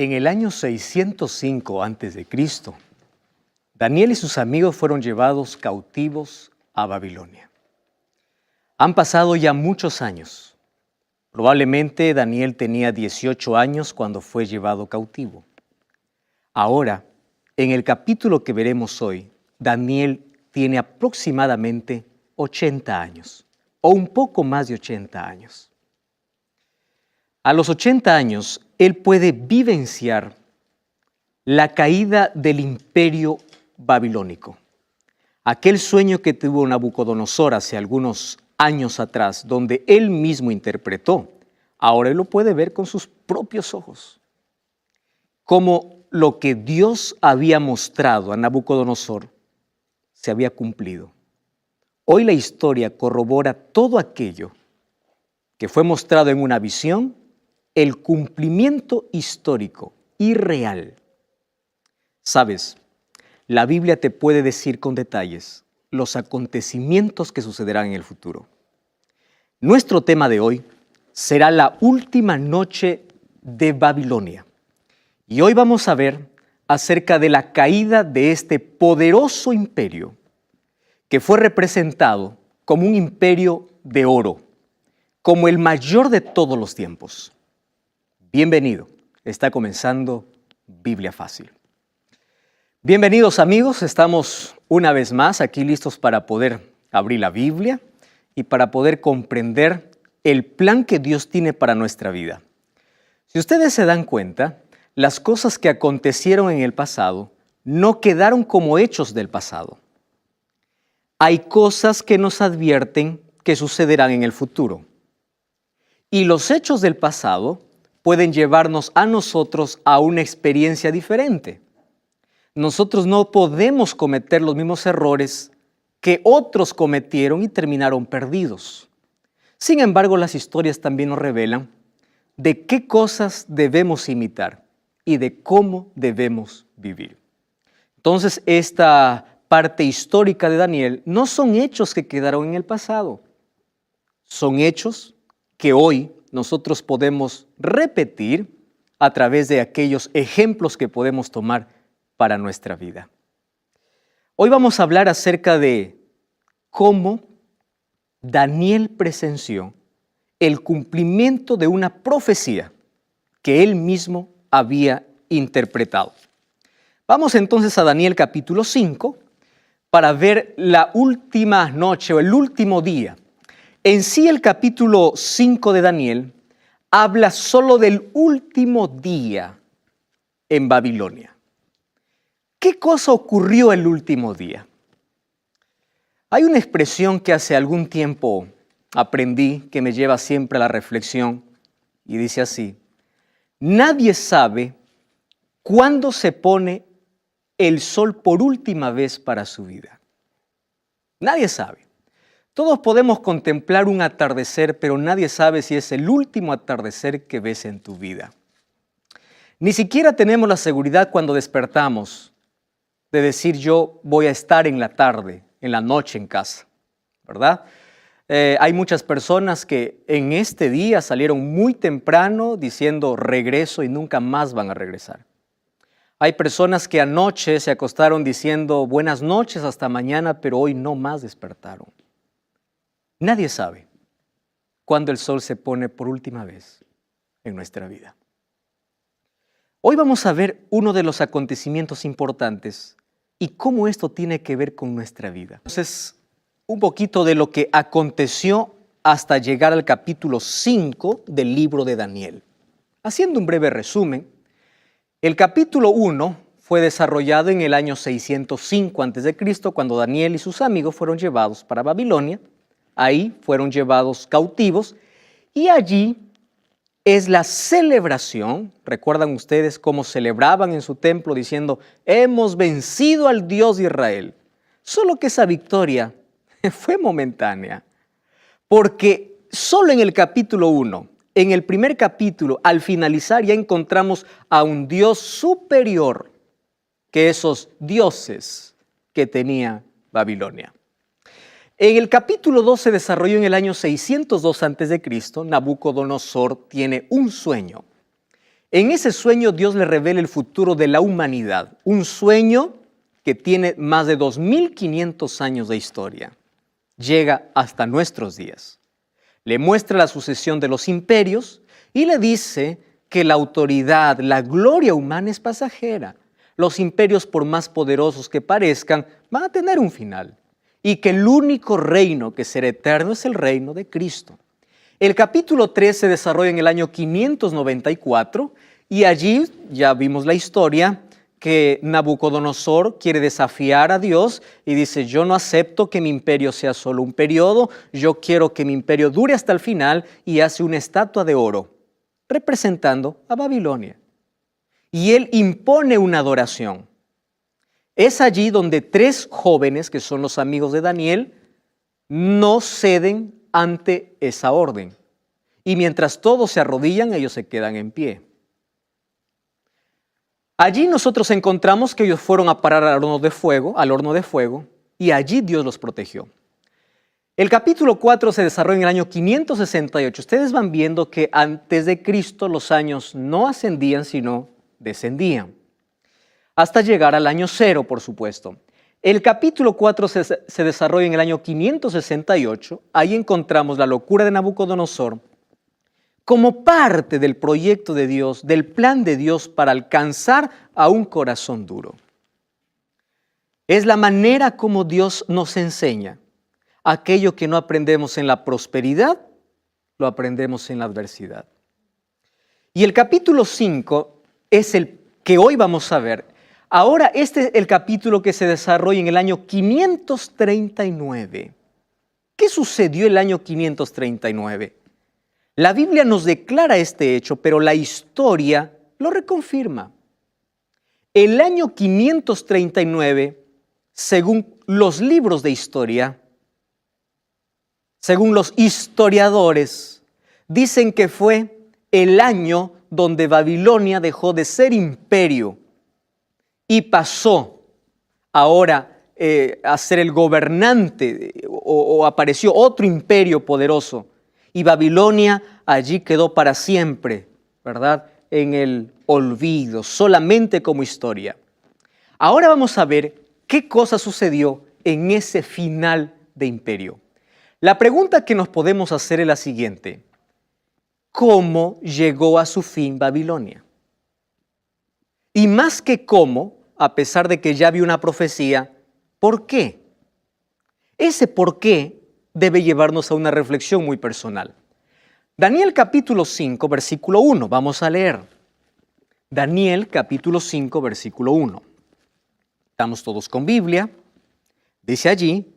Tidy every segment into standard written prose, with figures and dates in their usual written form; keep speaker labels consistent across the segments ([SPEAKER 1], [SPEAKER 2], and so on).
[SPEAKER 1] En el año 605 a.C., Daniel y sus amigos fueron llevados cautivos a Babilonia. Han pasado ya muchos años. Probablemente Daniel tenía 18 años cuando fue llevado cautivo. Ahora, en el capítulo que veremos hoy, Daniel tiene aproximadamente 80 años, o un poco más de 80 años. A los 80 años, él puede vivenciar la caída del imperio babilónico. Aquel sueño que tuvo Nabucodonosor hace algunos años atrás, donde él mismo interpretó, ahora él lo puede ver con sus propios ojos. Como lo que Dios había mostrado a Nabucodonosor se había cumplido. Hoy la historia corrobora todo aquello que fue mostrado en una visión, el cumplimiento histórico y real. ¿Sabes? La Biblia te puede decir con detalles los acontecimientos que sucederán en el futuro. Nuestro tema de hoy será la última noche de Babilonia. Y hoy vamos a ver acerca de la caída de este poderoso imperio que fue representado como un imperio de oro, como el mayor de todos los tiempos. Bienvenido, está comenzando Biblia Fácil. Bienvenidos amigos, estamos una vez más aquí listos para poder abrir la Biblia y para poder comprender el plan que Dios tiene para nuestra vida. Si ustedes se dan cuenta, las cosas que acontecieron en el pasado no quedaron como hechos del pasado. Hay cosas que nos advierten que sucederán en el futuro. Y los hechos del pasado pueden llevarnos a nosotros a una experiencia diferente. Nosotros no podemos cometer los mismos errores que otros cometieron y terminaron perdidos. Sin embargo, las historias también nos revelan de qué cosas debemos imitar y de cómo debemos vivir. Entonces, esta parte histórica de Daniel no son hechos que quedaron en el pasado. Son hechos que hoy nosotros podemos repetir a través de aquellos ejemplos que podemos tomar para nuestra vida. Hoy vamos a hablar acerca de cómo Daniel presenció el cumplimiento de una profecía que él mismo había interpretado. Vamos entonces a Daniel capítulo 5 para ver la última noche o el último día. En sí el capítulo 5 de Daniel habla solo del último día en Babilonia. ¿Qué cosa ocurrió el último día? Hay una expresión que hace algún tiempo aprendí que me lleva siempre a la reflexión y dice así: nadie sabe cuándo se pone el sol por última vez para su vida. Nadie sabe. Todos podemos contemplar un atardecer, pero nadie sabe si es el último atardecer que ves en tu vida. Ni siquiera tenemos la seguridad cuando despertamos de decir yo voy a estar en la tarde, en la noche en casa, ¿verdad? Hay muchas personas que en este día salieron muy temprano diciendo regreso y nunca más van a regresar. Hay personas que anoche se acostaron diciendo buenas noches hasta mañana, pero hoy no más despertaron. Nadie sabe cuándo el sol se pone por última vez en nuestra vida. Hoy vamos a ver uno de los acontecimientos importantes y cómo esto tiene que ver con nuestra vida. Entonces, un poquito de lo que aconteció hasta llegar al capítulo 5 del libro de Daniel. Haciendo un breve resumen, el capítulo 1 fue desarrollado en el año 605 a.C., cuando Daniel y sus amigos fueron llevados para Babilonia. Ahí fueron llevados cautivos y allí es la celebración. ¿Recuerdan ustedes cómo celebraban en su templo diciendo hemos vencido al Dios de Israel? Solo que esa victoria fue momentánea, porque solo en el capítulo 1, en el primer capítulo, al finalizar ya encontramos a un Dios superior que esos dioses que tenía Babilonia. En el capítulo 2 se desarrolló en el año 602 a.C., Nabucodonosor tiene un sueño. En ese sueño Dios le revela el futuro de la humanidad, un sueño que tiene más de 2500 años de historia. Llega hasta nuestros días. Le muestra la sucesión de los imperios y le dice que la autoridad, la gloria humana es pasajera. Los imperios, por más poderosos que parezcan, van a tener un final. Y que el único reino que será eterno es el reino de Cristo. El capítulo 3 se desarrolla en el año 594 y allí ya vimos la historia que Nabucodonosor quiere desafiar a Dios y dice: yo no acepto que mi imperio sea solo un periodo, yo quiero que mi imperio dure hasta el final, y hace una estatua de oro representando a Babilonia. Y él impone una adoración. Es allí donde 3 jóvenes, que son los amigos de Daniel, no ceden ante esa orden. Y mientras todos se arrodillan, ellos se quedan en pie. Allí nosotros encontramos que ellos fueron a parar al horno de fuego, y allí Dios los protegió. El capítulo 4 se desarrolla en el año 568. Ustedes van viendo que antes de Cristo los años no ascendían, sino descendían, hasta llegar al año 0, por supuesto. El capítulo 4 se desarrolla en el año 568. Ahí encontramos la locura de Nabucodonosor como parte del proyecto de Dios, del plan de Dios para alcanzar a un corazón duro. Es la manera como Dios nos enseña. Aquello que no aprendemos en la prosperidad, lo aprendemos en la adversidad. Y el capítulo 5 es el que hoy vamos a ver. Ahora, este es el capítulo que se desarrolla en el año 539. ¿Qué sucedió el año 539? La Biblia nos declara este hecho, pero la historia lo reconfirma. El año 539, según los libros de historia, según los historiadores, dicen que fue el año donde Babilonia dejó de ser imperio y pasó ahora a ser el gobernante, o apareció otro imperio poderoso. Y Babilonia allí quedó para siempre, ¿verdad?, en el olvido, solamente como historia. Ahora vamos a ver qué cosa sucedió en ese final de imperio. La pregunta que nos podemos hacer es la siguiente: ¿cómo llegó a su fin Babilonia? Y más que cómo, a pesar de que ya había una profecía, ¿por qué? Ese por qué debe llevarnos a una reflexión muy personal. Daniel capítulo 5, versículo 1. Vamos a leer. Daniel capítulo 5, versículo 1. Estamos todos con Biblia. Dice allí: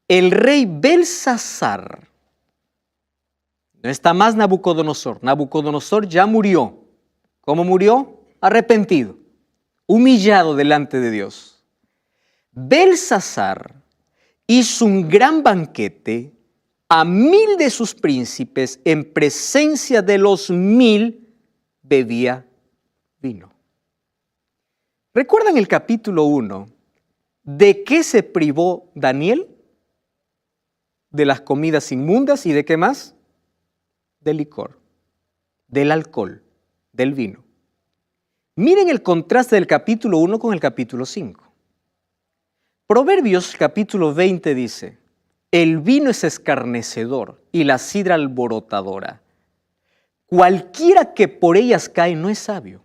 [SPEAKER 1] el rey Belsasar, no está más Nabucodonosor. Nabucodonosor ya murió. ¿Cómo murió? Arrepentido, humillado delante de Dios. Belsasar hizo un gran banquete a 1000 de sus príncipes, en presencia de los 1000 bebía vino. ¿Recuerdan el capítulo 1? ¿De qué se privó Daniel? De las comidas inmundas, ¿y de qué más? Del licor, del alcohol, del vino. Miren el contraste del capítulo 1 con el capítulo 5. Proverbios capítulo 20 dice: el vino es escarnecedor y la sidra alborotadora. Cualquiera que por ellas cae no es sabio.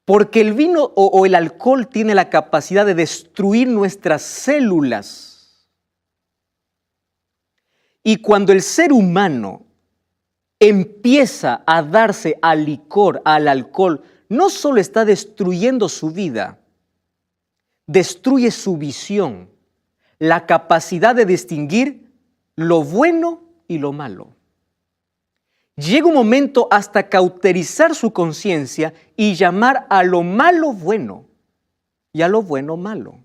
[SPEAKER 1] Porque el vino o el alcohol tiene la capacidad de destruir nuestras células. Y cuando el ser humano empieza a darse al licor, al alcohol, no solo está destruyendo su vida, destruye su visión, la capacidad de distinguir lo bueno y lo malo. Llega un momento hasta cauterizar su conciencia y llamar a lo malo bueno y a lo bueno malo.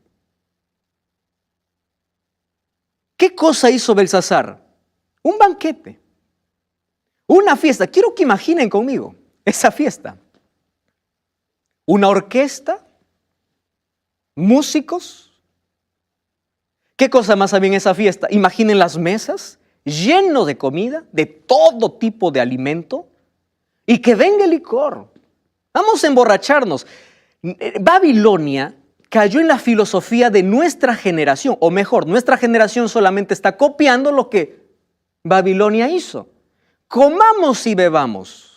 [SPEAKER 1] ¿Qué cosa hizo Belsasar? Un banquete, una fiesta. Quiero que imaginen conmigo esa fiesta. Una orquesta, músicos. ¿Qué cosa más había en esa fiesta? Imaginen las mesas llenas de comida, de todo tipo de alimento, y que venga el licor. Vamos a emborracharnos. Babilonia cayó en la filosofía de nuestra generación, o mejor, nuestra generación solamente está copiando lo que Babilonia hizo. Comamos y bebamos.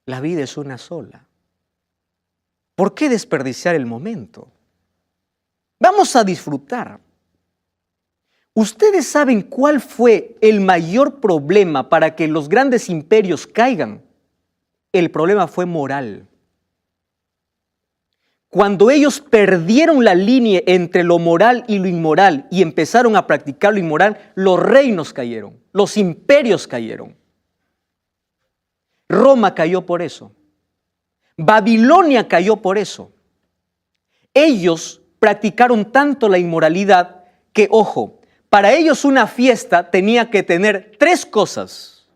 [SPEAKER 1] La vida es una sola. ¿Por qué desperdiciar el momento? Vamos a disfrutar. ¿Ustedes saben cuál fue el mayor problema para que los grandes imperios caigan? El problema fue moral. Cuando ellos perdieron la línea entre lo moral y lo inmoral y empezaron a practicar lo inmoral, los reinos cayeron, los imperios cayeron. Roma cayó por eso. Babilonia cayó por eso. Ellos practicaron tanto la inmoralidad que, ojo, para ellos una fiesta tenía que tener 3 cosas: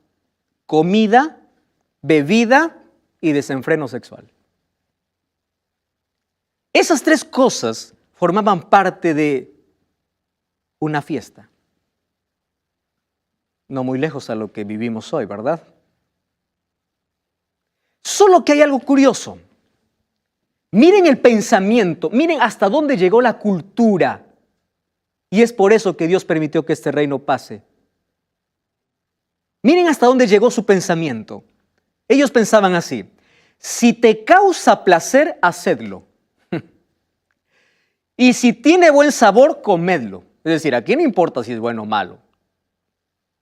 [SPEAKER 1] comida, bebida y desenfreno sexual. Esas 3 cosas formaban parte de una fiesta. No muy lejos a lo que vivimos hoy, ¿verdad? Solo que hay algo curioso. Miren el pensamiento, miren hasta dónde llegó la cultura. Y es por eso que Dios permitió que este reino pase. Miren hasta dónde llegó su pensamiento. Ellos pensaban así: si te causa placer, hacedlo. Y si tiene buen sabor, comedlo. Es decir, ¿a quién le importa si es bueno o malo?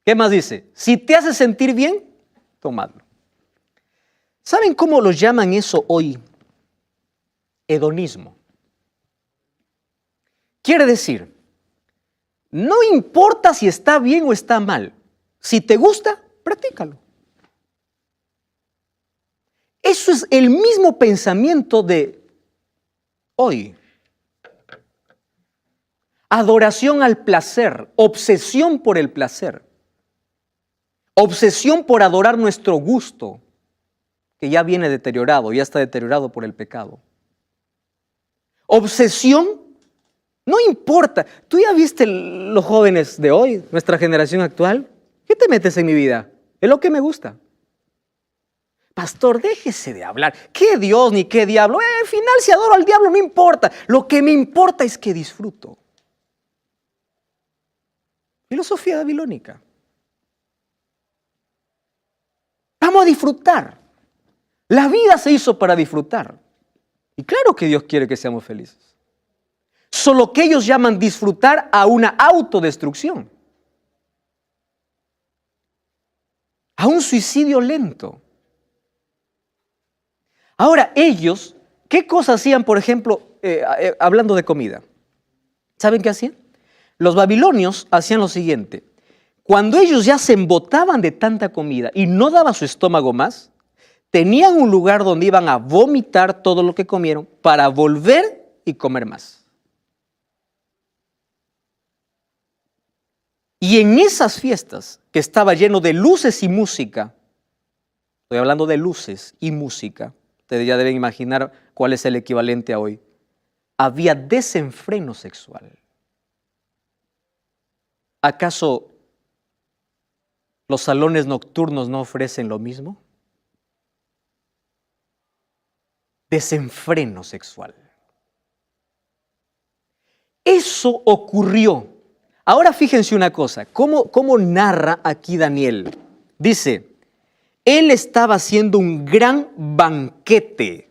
[SPEAKER 1] ¿Qué más dice? Si te hace sentir bien, tomadlo. ¿Saben cómo lo llaman eso hoy? Hedonismo. Quiere decir, no importa si está bien o está mal. Si te gusta, practícalo. Eso es el mismo pensamiento de hoy. Adoración al placer, obsesión por el placer, obsesión por adorar nuestro gusto, que ya viene deteriorado, ya está deteriorado por el pecado. Obsesión, no importa. ¿Tú ya viste los jóvenes de hoy, nuestra generación actual? ¿Qué te metes en mi vida? Es lo que me gusta. Pastor, déjese de hablar. ¿Qué Dios ni qué diablo? Al final, si adoro al diablo, no importa. Lo que me importa es que disfruto. Filosofía babilónica. Vamos a disfrutar. La vida se hizo para disfrutar. Y claro que Dios quiere que seamos felices. Solo que ellos llaman disfrutar a una autodestrucción. A un suicidio lento. Ahora, ellos, ¿qué cosas hacían, por ejemplo, hablando de comida? ¿Saben qué hacían? Los babilonios hacían lo siguiente: cuando ellos ya se embotaban de tanta comida y no daba su estómago más, tenían un lugar donde iban a vomitar todo lo que comieron para volver y comer más. Y en esas fiestas, que estaba lleno de luces y música, estoy hablando de luces y música, ustedes ya deben imaginar cuál es el equivalente a hoy, había desenfreno sexual. ¿Acaso los salones nocturnos no ofrecen lo mismo? Desenfreno sexual. Eso ocurrió. Ahora fíjense una cosa, ¿cómo narra aquí Daniel? Dice, él estaba haciendo un gran banquete.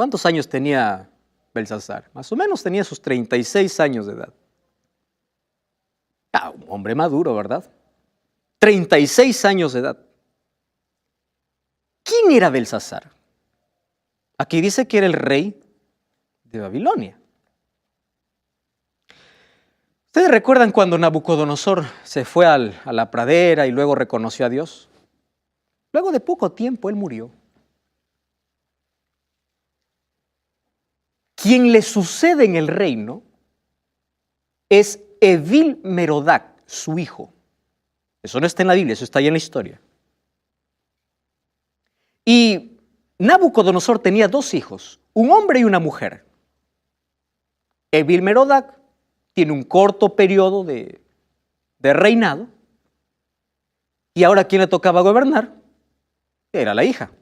[SPEAKER 1] ¿Cuántos años tenía Belsasar? Más o menos tenía sus 36 años de edad. Un hombre maduro, ¿verdad? 36 años de edad. ¿Quién era Belsasar? Aquí dice que era el rey de Babilonia. ¿Ustedes recuerdan cuando Nabucodonosor se fue a la pradera y luego reconoció a Dios? Luego de poco tiempo él murió. Quien le sucede en el reino es Evil-Merodach, su hijo. Eso no está en la Biblia, eso está ahí en la historia. Y Nabucodonosor tenía dos hijos, un hombre y una mujer. Evil-Merodach tiene un corto periodo de reinado. Y ahora, ¿quién le tocaba gobernar? Era la hija.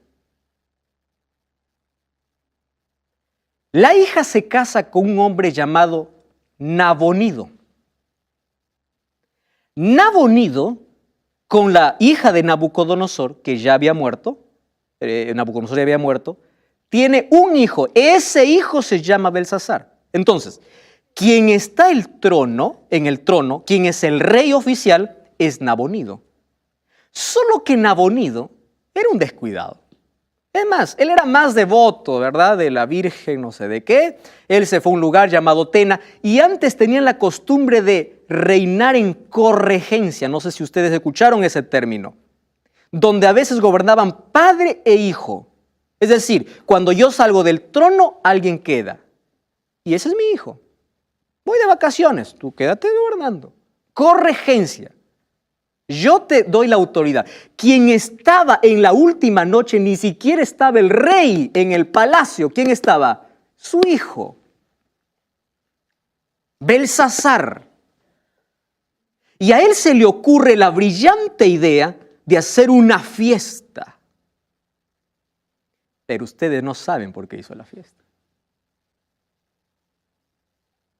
[SPEAKER 1] La hija se casa con un hombre llamado Nabonido. Nabonido, con la hija de Nabucodonosor, que ya había muerto, Nabucodonosor ya había muerto, tiene un hijo. Ese hijo se llama Belsasar. Entonces, quien está en el trono, quien es el rey oficial, es Nabonido. Solo que Nabonido era un descuidado. Es más, él era más devoto, ¿verdad?, de la Virgen no sé de qué. Él se fue a un lugar llamado Tena y antes tenían la costumbre de reinar en corregencia. No sé si ustedes escucharon ese término. Donde a veces gobernaban padre e hijo. Es decir, cuando yo salgo del trono, alguien queda. Y ese es mi hijo. Voy de vacaciones, tú quédate gobernando. Corregencia. Yo te doy la autoridad. Quien estaba en la última noche, ni siquiera estaba el rey en el palacio. ¿Quién estaba? Su hijo. Belsasar. Y a él se le ocurre la brillante idea de hacer una fiesta. Pero ustedes no saben por qué hizo la fiesta.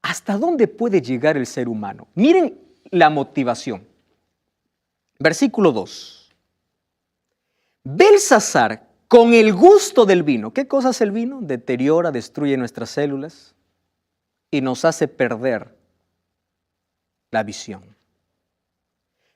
[SPEAKER 1] ¿Hasta dónde puede llegar el ser humano? Miren la motivación. Versículo 2. Belsasar, con el gusto del vino. ¿Qué cosa es el vino? Deteriora, destruye nuestras células y nos hace perder la visión.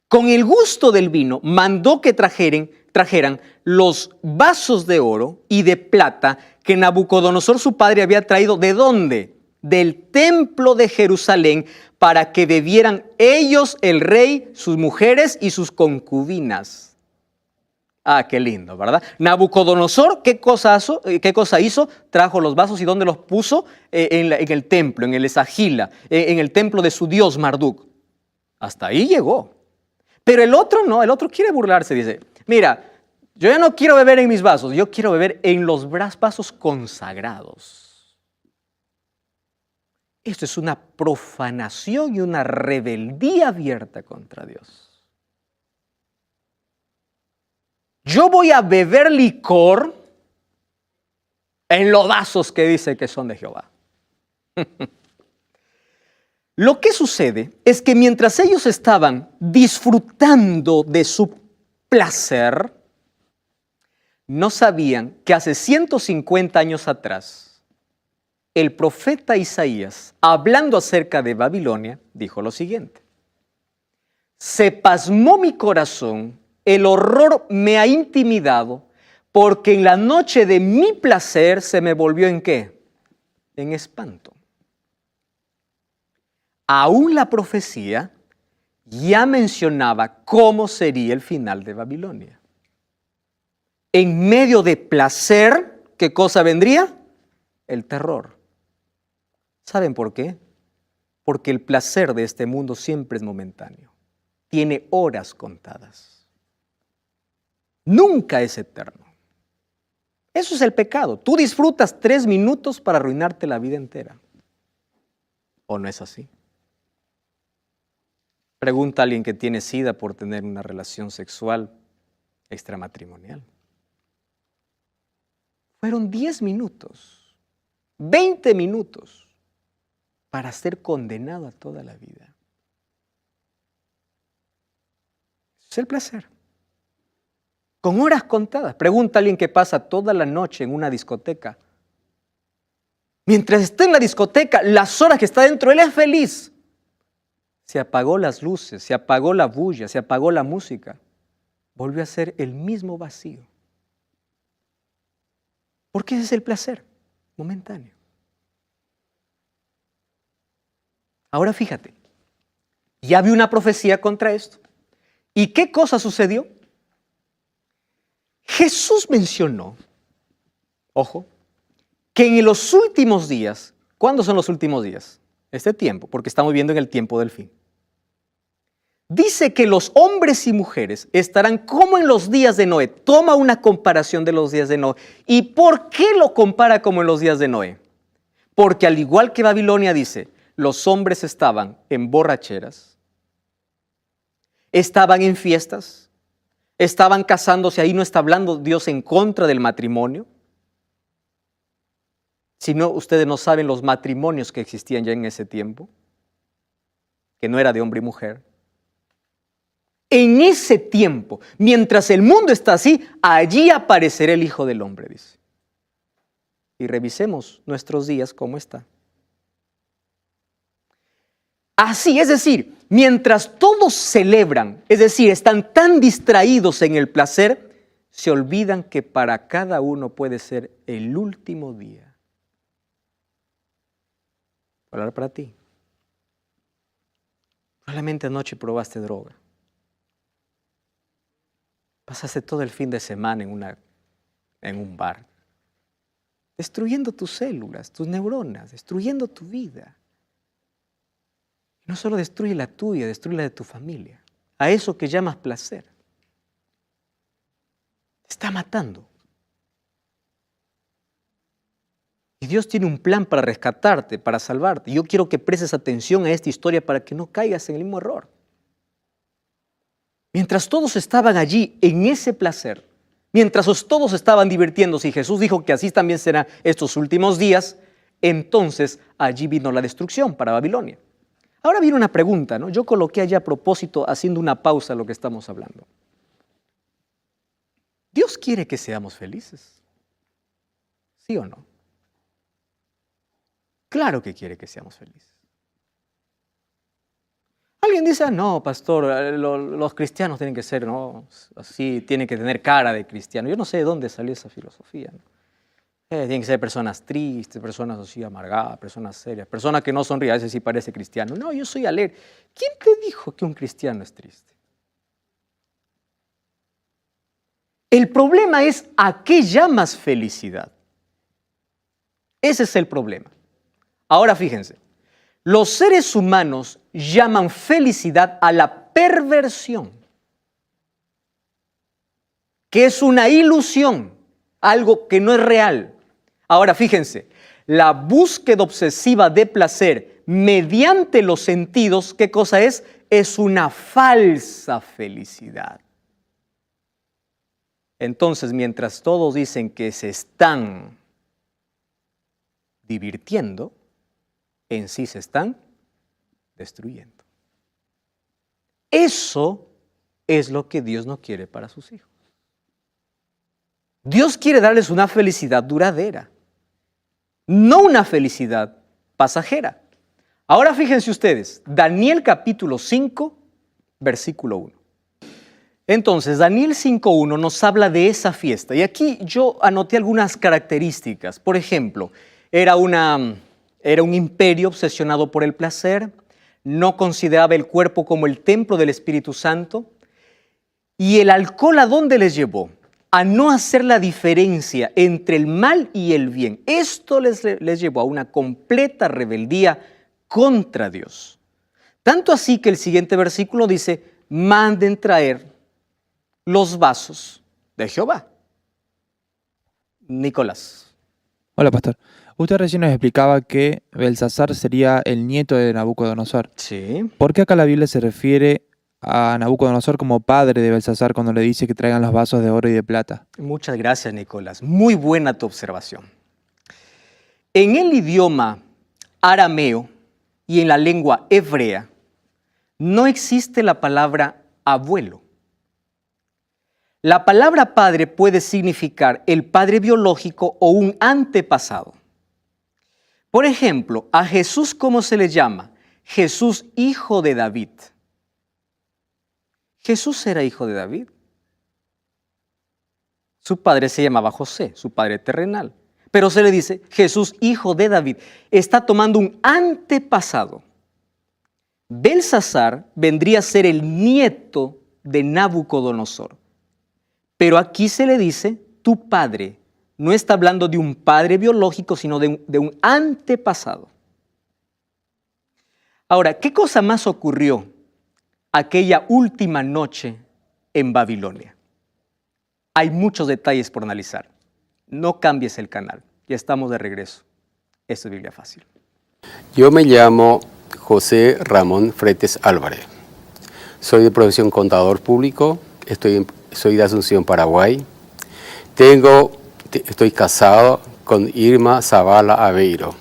[SPEAKER 1] Con el gusto del vino, mandó que trajeran los vasos de oro y de plata que Nabucodonosor su padre había traído. ¿De dónde? Del templo de Jerusalén, para que bebieran ellos, el rey, sus mujeres y sus concubinas. Qué lindo, ¿verdad? Nabucodonosor, ¿qué cosa hizo? Trajo los vasos y ¿dónde los puso? En el templo, en el Esagila, en el templo de su dios Marduk. Hasta ahí llegó. Pero el otro no, el otro quiere burlarse, dice, mira, yo ya no quiero beber en mis vasos, yo quiero beber en los vasos consagrados. Esto es una profanación y una rebeldía abierta contra Dios. Yo voy a beber licor en los vasos que dice que son de Jehová. Lo que sucede es que mientras ellos estaban disfrutando de su placer, no sabían que hace 150 años atrás, el profeta Isaías, hablando acerca de Babilonia, dijo lo siguiente: se pasmó mi corazón, el horror me ha intimidado, porque en la noche de mi placer se me volvió ¿en qué? En espanto. Aún la profecía ya mencionaba cómo sería el final de Babilonia. En medio de placer, ¿qué cosa vendría? El terror. ¿Saben por qué? Porque el placer de este mundo siempre es momentáneo. Tiene horas contadas. Nunca es eterno. Eso es el pecado. Tú disfrutas 3 minutos para arruinarte la vida entera. ¿O no es así? Pregunta a alguien que tiene SIDA por tener una relación sexual extramatrimonial. Fueron 10 minutos, 20 minutos para ser condenado a toda la vida. Es el placer. Con horas contadas. Pregunta a alguien que pasa toda la noche en una discoteca Mientras está en la discoteca, las horas que está dentro, él es feliz. Se apagó las luces, se apagó la bulla, se apagó la música. Volvió a ser el mismo vacío. Porque ese es el placer momentáneo. Ahora fíjate, ya vi una profecía contra esto. ¿Y qué cosa sucedió? Jesús mencionó, ojo, que en los últimos días, ¿cuándo son los últimos días? Este tiempo, porque estamos viviendo en el tiempo del fin. Dice que los hombres y mujeres estarán como en los días de Noé. Toma una comparación de los días de Noé. ¿Y por qué lo compara como en los días de Noé? Porque al igual que Babilonia dice, los hombres estaban en borracheras, estaban en fiestas, estaban casándose. Ahí no está hablando Dios en contra del matrimonio. Si no, ustedes no saben los matrimonios que existían ya en ese tiempo, que no era de hombre y mujer. En ese tiempo, mientras el mundo está así, allí aparecerá el Hijo del Hombre, dice. Y revisemos nuestros días cómo está. Así, es decir, mientras todos celebran, es decir, están tan distraídos en el placer, se olvidan que para cada uno puede ser el último día. Voy a hablar para ti. Probablemente anoche probaste droga. Pasaste todo el fin de semana en un bar, destruyendo tus células, tus neuronas, destruyendo tu vida. No solo destruye la tuya, destruye la de tu familia. A eso que llamas placer. Te está matando. Y Dios tiene un plan para rescatarte, para salvarte. Yo quiero que prestes atención a esta historia para que no caigas en el mismo error. Mientras todos estaban allí en ese placer, mientras todos estaban divirtiéndose y Jesús dijo que así también serán estos últimos días, entonces allí vino la destrucción para Babilonia. Ahora viene una pregunta, ¿no? Yo coloqué allá a propósito, haciendo una pausa a lo que estamos hablando. ¿Dios quiere que seamos felices? ¿Sí o no? Claro que quiere que seamos felices. Alguien dice, no, pastor, los cristianos tienen que ser, ¿no? Así, tienen que tener cara de cristiano. Yo no sé de dónde salió esa filosofía, ¿no? Tienen que ser personas tristes, personas así amargadas, personas serias, personas que no sonríen, a veces sí parece cristiano. No, yo soy alegre. ¿Quién te dijo que un cristiano es triste? El problema es ¿a qué llamas felicidad? Ese es el problema. Ahora fíjense, los seres humanos llaman felicidad a la perversión, que es una ilusión, algo que no es real. Ahora fíjense, la búsqueda obsesiva de placer mediante los sentidos, ¿qué cosa es? Es una falsa felicidad. Entonces, mientras todos dicen que se están divirtiendo, en sí se están destruyendo. Eso es lo que Dios no quiere para sus hijos. Dios quiere darles una felicidad duradera, no una felicidad pasajera. Ahora fíjense ustedes, Daniel capítulo 5, versículo 1. Entonces, Daniel 5.1 nos habla de esa fiesta. Y aquí yo anoté algunas características. Por ejemplo, era un imperio obsesionado por el placer, no consideraba el cuerpo como el templo del Espíritu Santo. ¿Y el alcohol a dónde les llevó? A no hacer la diferencia entre el mal y el bien. Esto les llevó a una completa rebeldía contra Dios. Tanto así que el siguiente versículo dice, manden traer los vasos de Jehová. Nicolás.
[SPEAKER 2] Hola, pastor. Usted recién nos explicaba que Belsasar sería el nieto de Nabucodonosor.
[SPEAKER 1] Sí.
[SPEAKER 2] ¿Por qué acá la Biblia se refiere a Nabucodonosor como padre de Belsasar cuando le dice que traigan los vasos de oro y de plata?
[SPEAKER 1] Muchas gracias, Nicolás. Muy buena tu observación. En el idioma arameo y en la lengua hebrea no existe la palabra abuelo. La palabra padre puede significar el padre biológico o un antepasado. Por ejemplo, a Jesús, ¿cómo se le llama? Jesús, hijo de David. Jesús era hijo de David. Su padre se llamaba José, su padre terrenal. Pero se le dice Jesús, hijo de David. Está tomando un antepasado. Belsasar vendría a ser el nieto de Nabucodonosor. Pero aquí se le dice tu padre. No está hablando de un padre biológico, sino de un antepasado. Ahora, ¿qué cosa más ocurrió aquella última noche en Babilonia? Hay muchos detalles por analizar. No cambies el canal. Ya estamos de regreso. Esto es Biblia Fácil.
[SPEAKER 3] Yo me llamo José Ramón Fretes Álvarez. Soy de profesión contador público. Soy de Asunción, Paraguay. Estoy casado con Irma Zavala Aveiro.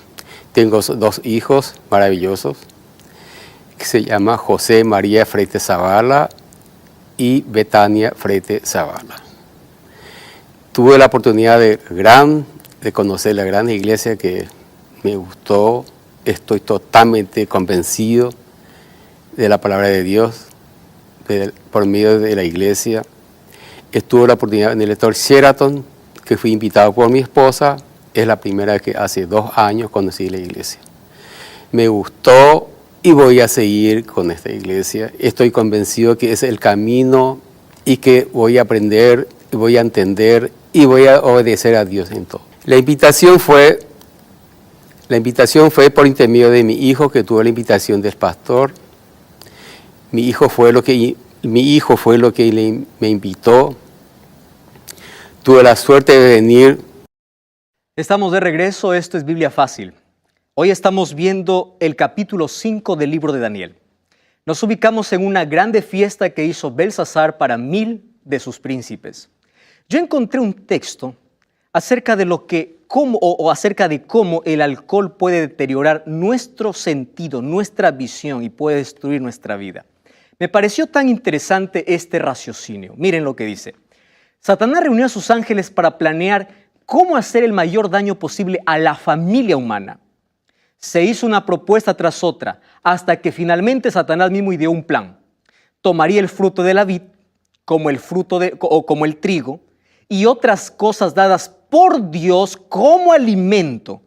[SPEAKER 3] Tengo 2 hijos maravillosos que se llama José María Fretes Zavala y Betania Fretes Zavala. Tuve la oportunidad de conocer la gran iglesia que me gustó. Estoy totalmente convencido de la palabra de Dios por medio de la iglesia. Tuve la oportunidad en el Hotel Sheraton, que fui invitado por mi esposa. Es la primera vez que hace 2 años conocí la iglesia. Me gustó y voy a seguir con esta iglesia. Estoy convencido que es el camino y que voy a aprender, voy a entender y voy a obedecer a Dios en todo. La invitación fue por intermedio de mi hijo, que tuvo la invitación del pastor. Mi hijo fue lo que me invitó. Tuve la suerte de venir.
[SPEAKER 1] Estamos de regreso, esto es Biblia Fácil. Hoy estamos viendo el capítulo 5 del libro de Daniel. Nos ubicamos en una grande fiesta que hizo Belsasar para 1000 de sus príncipes. Yo encontré un texto acerca de acerca de cómo el alcohol puede deteriorar nuestro sentido, nuestra visión y puede destruir nuestra vida. Me pareció tan interesante este raciocinio. Miren lo que dice. Satanás reunió a sus ángeles para planear cómo hacer el mayor daño posible a la familia humana. Se hizo una propuesta tras otra, hasta que finalmente Satanás mismo ideó un plan. Tomaría el fruto de la vid, como el trigo, y otras cosas dadas por Dios como alimento,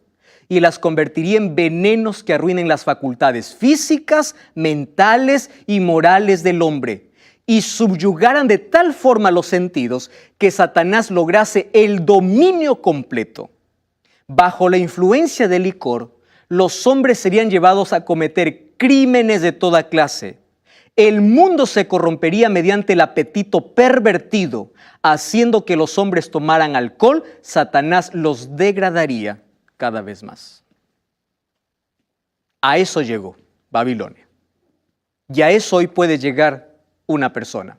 [SPEAKER 1] y las convertiría en venenos que arruinen las facultades físicas, mentales y morales del hombre, y subyugaran de tal forma los sentidos que Satanás lograse el dominio completo. Bajo la influencia del licor, los hombres serían llevados a cometer crímenes de toda clase. El mundo se corrompería mediante el apetito pervertido, haciendo que los hombres tomaran alcohol. Satanás los degradaría cada vez más. A eso llegó Babilonia. Y a eso hoy puede llegar una persona.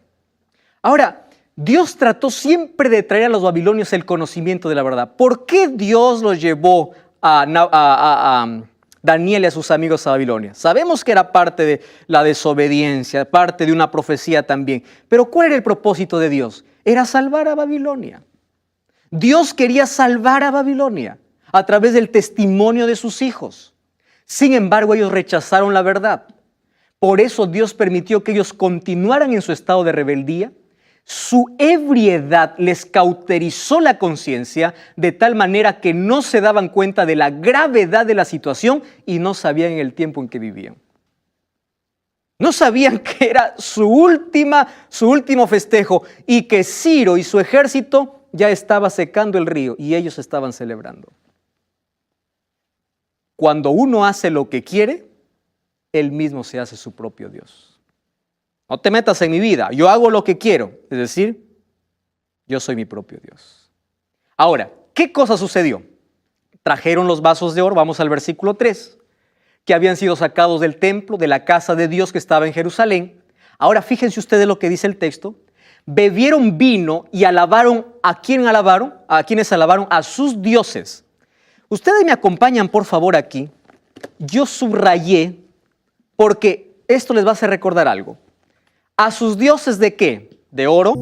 [SPEAKER 1] Ahora, Dios trató siempre de traer a los babilonios el conocimiento de la verdad. ¿Por qué Dios los llevó a Daniel y a sus amigos a Babilonia? Sabemos que era parte de la desobediencia, parte de una profecía también. Pero ¿cuál era el propósito de Dios? Era salvar a Babilonia. Dios quería salvar a Babilonia a través del testimonio de sus hijos. Sin embargo, ellos rechazaron la verdad. Por eso Dios permitió que ellos continuaran en su estado de rebeldía. Su ebriedad les cauterizó la conciencia de tal manera que no se daban cuenta de la gravedad de la situación y no sabían el tiempo en que vivían. No sabían que era su último festejo y que Ciro y su ejército ya estaba secando el río y ellos estaban celebrando. Cuando uno hace lo que quiere, él mismo se hace su propio Dios. No te metas en mi vida, yo hago lo que quiero, es decir, yo soy mi propio Dios. Ahora, ¿qué cosa sucedió? Trajeron los vasos de oro, vamos al versículo 3, que habían sido sacados del templo, de la casa de Dios que estaba en Jerusalén. Ahora fíjense ustedes lo que dice el texto. Bebieron vino y alabaron, ¿a quién alabaron? ¿A quiénes alabaron? A sus dioses. Ustedes me acompañan por favor aquí. Yo subrayé porque esto les va a hacer recordar algo. ¿A sus dioses de qué? ¿De oro?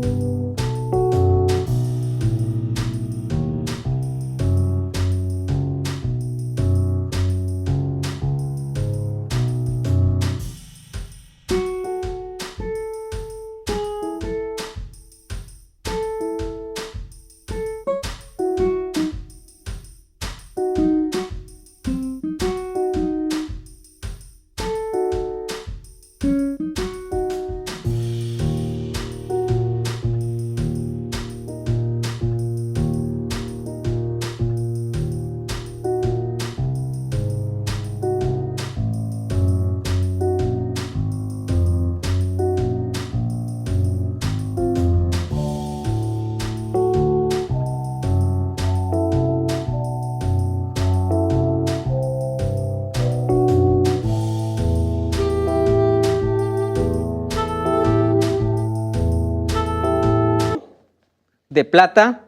[SPEAKER 1] de plata,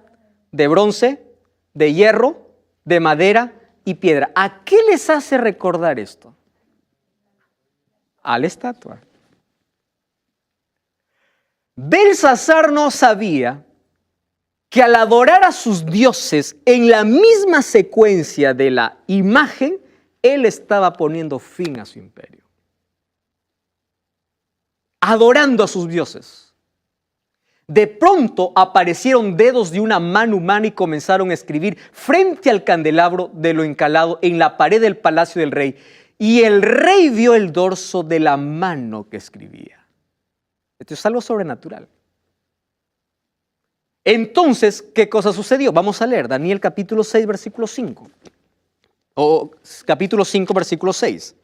[SPEAKER 1] de bronce, de hierro, de madera y piedra. ¿A qué les hace recordar esto? A la estatua. Belsasar no sabía que al adorar a sus dioses en la misma secuencia de la imagen, él estaba poniendo fin a su imperio. Adorando a sus dioses. De pronto aparecieron dedos de una mano humana y comenzaron a escribir frente al candelabro de lo encalado en la pared del palacio del rey. Y el rey vio el dorso de la mano que escribía. Esto es algo sobrenatural. Entonces, ¿qué cosa sucedió? Vamos a leer Daniel capítulo 6, versículo 5. O capítulo 5, versículo 6.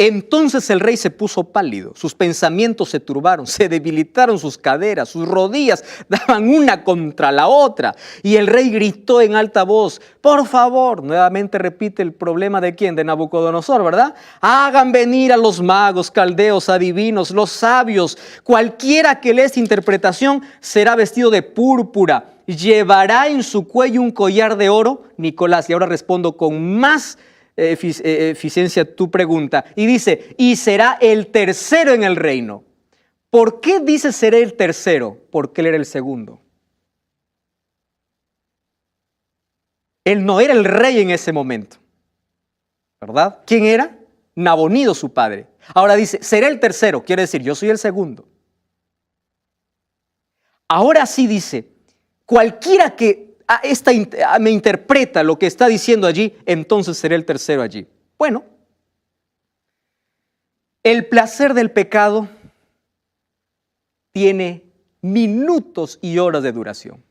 [SPEAKER 1] Entonces el rey se puso pálido, sus pensamientos se turbaron, se debilitaron sus caderas, sus rodillas daban una contra la otra. Y el rey gritó en alta voz, por favor, nuevamente repite el problema de quién, de Nabucodonosor, ¿verdad? Hagan venir a los magos, caldeos, adivinos, los sabios, cualquiera que lea esta interpretación será vestido de púrpura, llevará en su cuello un collar de oro. Nicolás, y ahora respondo con más eficiencia tu pregunta, y dice, y será el tercero en el reino. ¿Por qué dice seré el tercero? Porque él era el segundo. Él no era el rey en ese momento, ¿verdad? ¿Quién era? Nabonido, su padre. Ahora dice, seré el tercero, quiere decir, yo soy el segundo. Ahora sí dice, cualquiera que me interpreta lo que está diciendo allí, entonces seré el tercero allí. Bueno, el placer del pecado tiene minutos y horas de duración.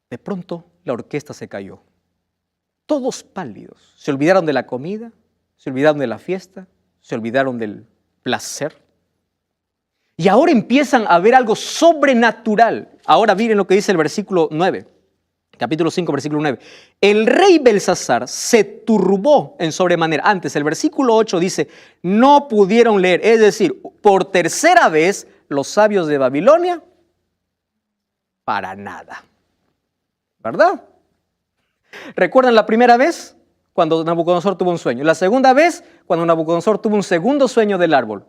[SPEAKER 1] De pronto la orquesta se cayó. Todos pálidos. Se olvidaron de la comida, se olvidaron de la fiesta, se olvidaron del placer. Y ahora empiezan a ver algo sobrenatural. Ahora miren lo que dice el versículo 9, capítulo 5, versículo 9. El rey Belsasar se turbó en sobremanera. Antes, el versículo 8 dice, no pudieron leer. Es decir, por tercera vez, los sabios de Babilonia, para nada. ¿Verdad? ¿Recuerdan la primera vez? Cuando Nabucodonosor tuvo un sueño. La segunda vez, cuando Nabucodonosor tuvo un segundo sueño del árbol.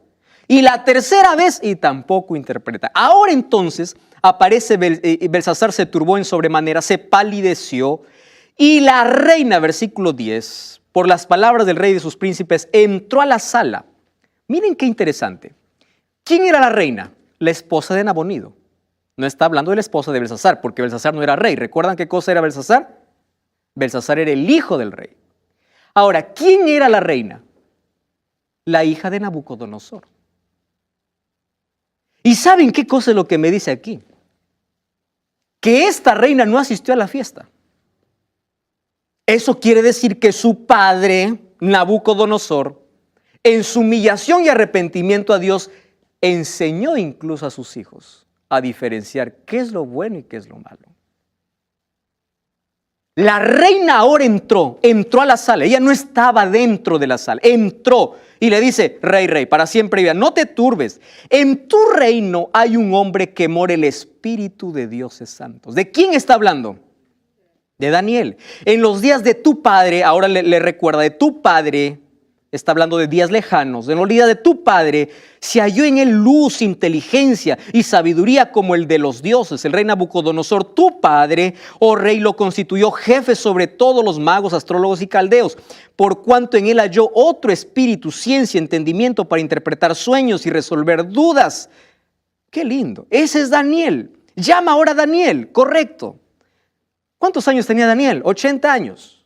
[SPEAKER 1] Y la tercera vez, y tampoco interpreta. Ahora entonces aparece Belsasar, se turbó en sobremanera, se palideció, y la reina, versículo 10, por las palabras del rey y de sus príncipes, entró a la sala. Miren qué interesante. ¿Quién era la reina? La esposa de Nabonido. No está hablando de la esposa de Belsasar, porque Belsasar no era rey. ¿Recuerdan qué cosa era Belsasar? Belsasar era el hijo del rey. Ahora, ¿quién era la reina? La hija de Nabucodonosor. ¿Y saben qué cosa es lo que me dice aquí? Que esta reina no asistió a la fiesta. Eso quiere decir que su padre, Nabucodonosor, en su humillación y arrepentimiento a Dios, enseñó incluso a sus hijos a diferenciar qué es lo bueno y qué es lo malo. La reina ahora entró a la sala. Ella no estaba dentro de la sala, entró y le dice, rey, para siempre viva, no te turbes. En tu reino hay un hombre que mora el espíritu de dioses santos. ¿De quién está hablando? De Daniel. En los días de tu padre, ahora le recuerda, de tu padre, está hablando de días lejanos, en los días de tu padre, se halló en él luz, inteligencia y sabiduría como el de los dioses. El rey Nabucodonosor, tu padre, oh rey, lo constituyó jefe sobre todos los magos, astrólogos y caldeos, por cuanto en él halló otro espíritu, ciencia, entendimiento para interpretar sueños y resolver dudas. ¡Qué lindo! Ese es Daniel. Llama ahora a Daniel, correcto. ¿Cuántos años tenía Daniel? 80 años.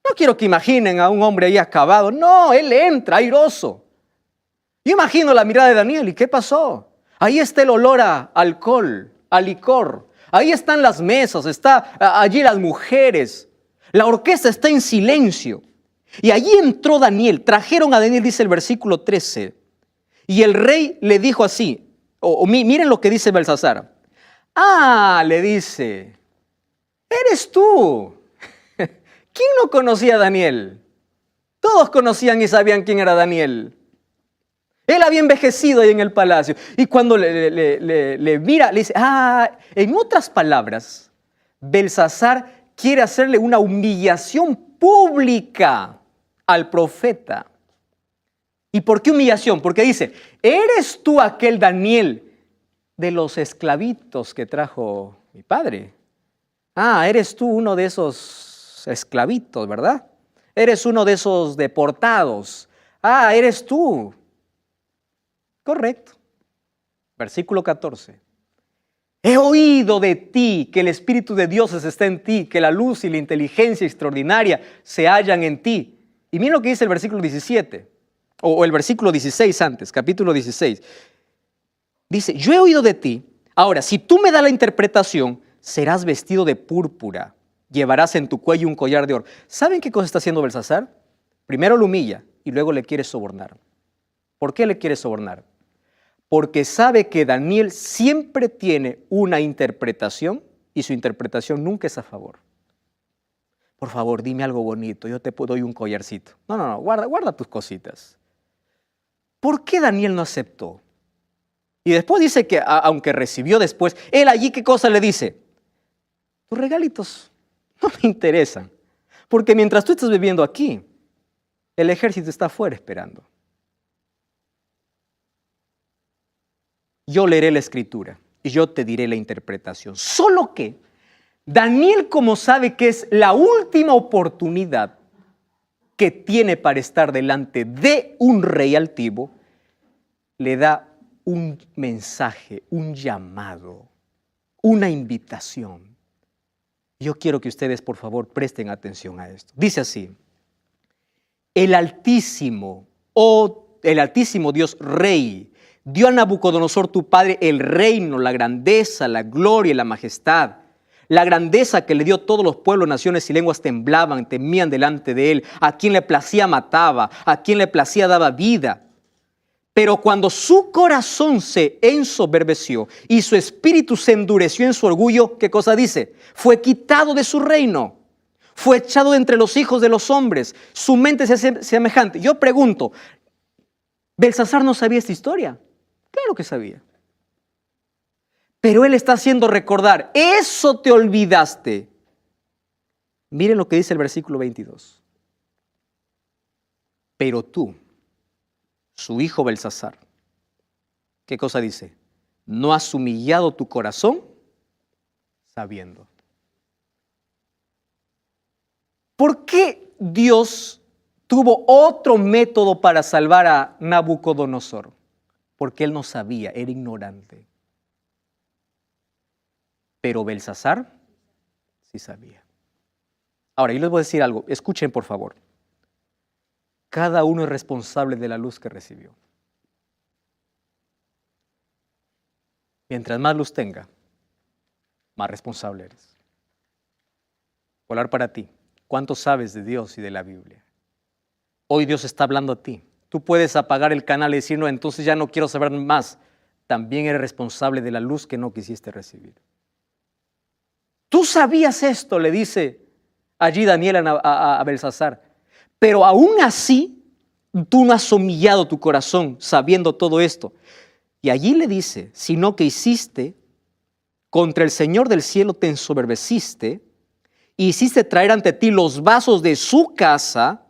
[SPEAKER 1] No quiero que imaginen a un hombre ahí acabado. No, él entra airoso. Yo imagino la mirada de Daniel. ¿Y qué pasó? Ahí está el olor a alcohol, a licor. Ahí están las mesas, está allí las mujeres. La orquesta está en silencio. Y allí entró Daniel. Trajeron a Daniel, dice el versículo 13. Y el rey le dijo así. Miren lo que dice Belsasar. Le dice, eres tú. ¿Quién no conocía a Daniel? Todos conocían y sabían quién era Daniel. Él había envejecido ahí en el palacio. Y cuando le mira, le dice, en otras palabras, Belsasar quiere hacerle una humillación pública al profeta. ¿Y por qué humillación? Porque dice, ¿eres tú aquel Daniel de los esclavitos que trajo mi padre? Eres tú uno de esos esclavitos, ¿verdad? Eres uno de esos deportados. Eres tú. Correcto. Versículo 14. He oído de ti que el Espíritu de Dios está en ti, que la luz y la inteligencia extraordinaria se hallan en ti. Y miren lo que dice el versículo 17, o el versículo 16 antes, capítulo 16. Dice, yo he oído de ti. Ahora, si tú me das la interpretación, serás vestido de púrpura, llevarás en tu cuello un collar de oro. ¿Saben qué cosa está haciendo Belsasar? Primero lo humilla y luego le quiere sobornar. ¿Por qué le quiere sobornar? Porque sabe que Daniel siempre tiene una interpretación y su interpretación nunca es a favor. Por favor, dime algo bonito, yo te doy un collarcito. No, guarda tus cositas. ¿Por qué Daniel no aceptó? Y después dice que, aunque recibió después, él allí, ¿qué cosa le dice? Tus regalitos no me interesan, porque mientras tú estás viviendo aquí, el ejército está afuera esperando. Yo leeré la escritura y yo te diré la interpretación. Solo que Daniel, como sabe que es la última oportunidad que tiene para estar delante de un rey altivo, le da un mensaje, un llamado, una invitación. Yo quiero que ustedes, por favor, presten atención a esto. Dice así, el Altísimo Dios Rey, dio a Nabucodonosor tu padre el reino, la grandeza, la gloria y la majestad. La grandeza que le dio todos los pueblos, naciones y lenguas temblaban, temían delante de él. A quien le placía mataba, a quien le placía daba vida. Pero cuando su corazón se ensoberbeció y su espíritu se endureció en su orgullo, ¿qué cosa dice? Fue quitado de su reino, fue echado de entre los hijos de los hombres, su mente se hace semejante. Yo pregunto, ¿Belsasar no sabía esta historia? Claro que sabía. Pero él está haciendo recordar, eso te olvidaste. Miren lo que dice el versículo 22. Pero tú, su hijo Belsasar, ¿qué cosa dice? No has humillado tu corazón sabiendo. ¿Por qué Dios tuvo otro método para salvar a Nabucodonosor? Porque él no sabía, era ignorante. Pero Belsasar sí sabía. Ahora, yo les voy a decir algo, escuchen por favor. Cada uno es responsable de la luz que recibió. Mientras más luz tenga, más responsable eres. Voy a hablar para ti. ¿Cuánto sabes de Dios y de la Biblia? Hoy Dios está hablando a ti. Tú puedes apagar el canal y decir, no, entonces ya no quiero saber más. También eres responsable de la luz que no quisiste recibir. Tú sabías esto, le dice allí Daniel a Belsasar. Pero aún así, tú no has humillado tu corazón sabiendo todo esto. Y allí le dice, sino que hiciste, contra el Señor del cielo te ensoberbeciste, y hiciste traer ante ti los vasos de su casa,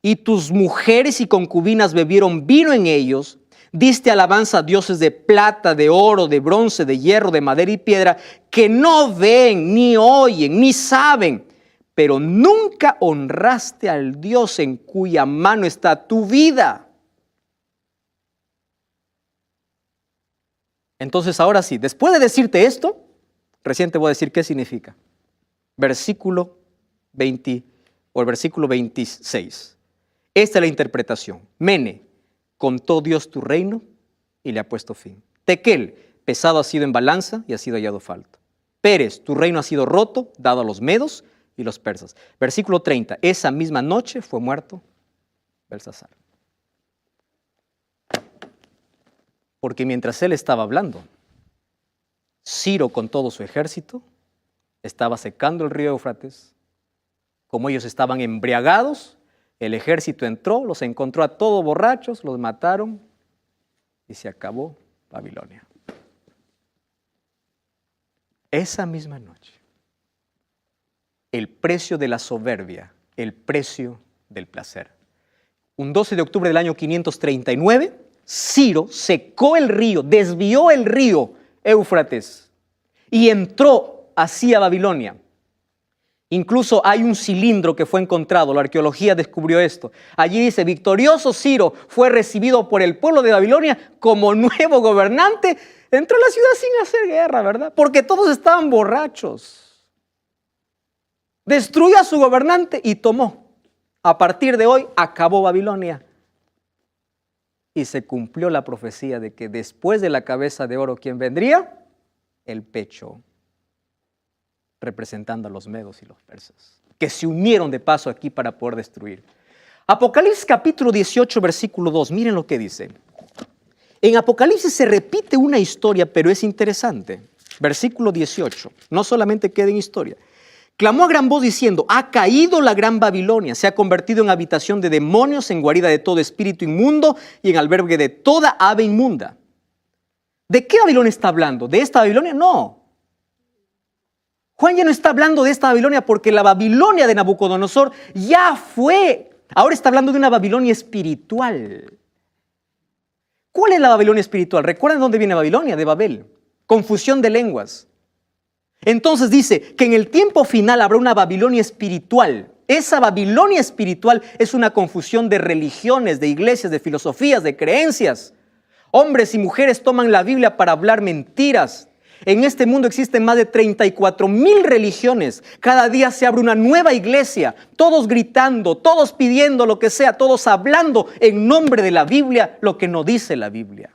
[SPEAKER 1] y tus mujeres y concubinas bebieron vino en ellos, diste alabanza a dioses de plata, de oro, de bronce, de hierro, de madera y piedra, que no ven, ni oyen, ni saben, pero nunca honraste al Dios en cuya mano está tu vida. Entonces ahora sí, después de decirte esto, recién te voy a decir qué significa. Versículo 20 o el versículo 26. Esta es la interpretación. Mene, contó Dios tu reino y le ha puesto fin. Tequel, pesado ha sido en balanza y ha sido hallado falto. Pérez, tu reino ha sido roto, dado a los medos y los persas. Versículo 30. Esa misma noche fue muerto Belsasar. Porque mientras él estaba hablando, Ciro con todo su ejército estaba secando el río Éufrates. Como ellos estaban embriagados, el ejército entró, los encontró a todos borrachos, los mataron y se acabó Babilonia. Esa misma noche, el precio de la soberbia, el precio del placer. Un 12 de octubre del año 539, Ciro secó el río, desvió el río Éufrates y entró hacia Babilonia. Incluso hay un cilindro que fue encontrado, la arqueología descubrió esto. Allí dice, victorioso Ciro fue recibido por el pueblo de Babilonia como nuevo gobernante. Entró a la ciudad sin hacer guerra, ¿verdad? Porque todos estaban borrachos. Destruyó a su gobernante y tomó. A partir de hoy acabó Babilonia. Y se cumplió la profecía de que después de la cabeza de oro, ¿quién vendría? El pecho, representando a los medos y los persas, que se unieron de paso aquí para poder destruir. Apocalipsis capítulo 18, versículo 2, miren lo que dice. En Apocalipsis se repite una historia, pero es interesante. Versículo 18, no solamente queda en historia. Clamó a gran voz diciendo, ha caído la gran Babilonia, se ha convertido en habitación de demonios, en guarida de todo espíritu inmundo y en albergue de toda ave inmunda. ¿De qué Babilonia está hablando? ¿De esta Babilonia? No. Juan ya no está hablando de esta Babilonia porque la Babilonia de Nabucodonosor ya fue. Ahora está hablando de una Babilonia espiritual. ¿Cuál es la Babilonia espiritual? ¿Recuerdan dónde viene Babilonia? De Babel. Confusión de lenguas. Entonces dice que en el tiempo final habrá una Babilonia espiritual. Esa Babilonia espiritual es una confusión de religiones, de iglesias, de filosofías, de creencias. Hombres y mujeres toman la Biblia para hablar mentiras. En este mundo existen más de 34,000 religiones. Cada día se abre una nueva iglesia, todos gritando, todos pidiendo lo que sea, todos hablando en nombre de la Biblia lo que no dice la Biblia.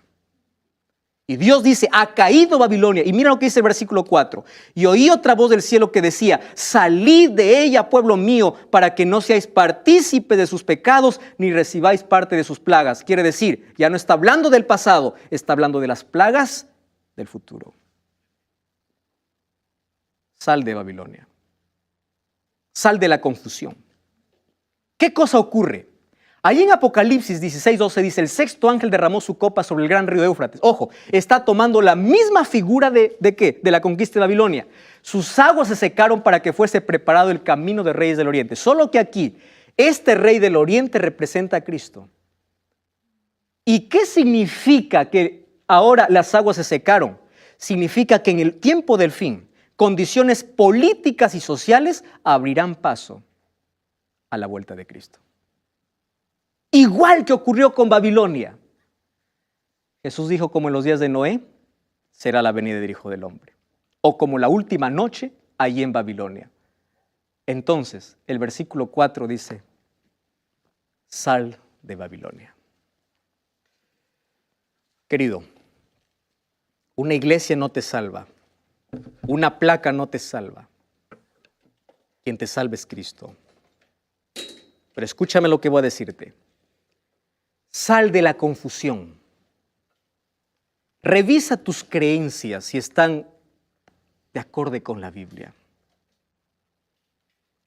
[SPEAKER 1] Y Dios dice, ha caído Babilonia. Y mira lo que dice el versículo 4. Y oí otra voz del cielo que decía, salid de ella, pueblo mío, para que no seáis partícipes de sus pecados, ni recibáis parte de sus plagas. Quiere decir, ya no está hablando del pasado, está hablando de las plagas del futuro. Sal de Babilonia. Sal de la confusión. ¿Qué cosa ocurre? Ahí en Apocalipsis 16:12 dice, el sexto ángel derramó su copa sobre el gran río Éufrates. Ojo, está tomando la misma figura ¿de qué? De la conquista de Babilonia. Sus aguas se secaron para que fuese preparado el camino de reyes del oriente. Solo que aquí, este rey del oriente representa a Cristo. ¿Y qué significa que ahora las aguas se secaron? Significa que en el tiempo del fin, condiciones políticas y sociales abrirán paso a la vuelta de Cristo. Igual que ocurrió con Babilonia. Jesús dijo, como en los días de Noé, será la venida del Hijo del Hombre. O como la última noche, allí en Babilonia. Entonces, el versículo 4 dice, sal de Babilonia. Querido, una iglesia no te salva. Una placa no te salva. Quien te salva es Cristo. Pero escúchame lo que voy a decirte. Sal de la confusión. Revisa tus creencias si están de acorde con la Biblia.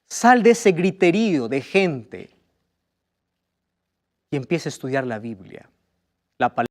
[SPEAKER 1] Sal de ese griterío de gente y empieza a estudiar la Biblia. La palabra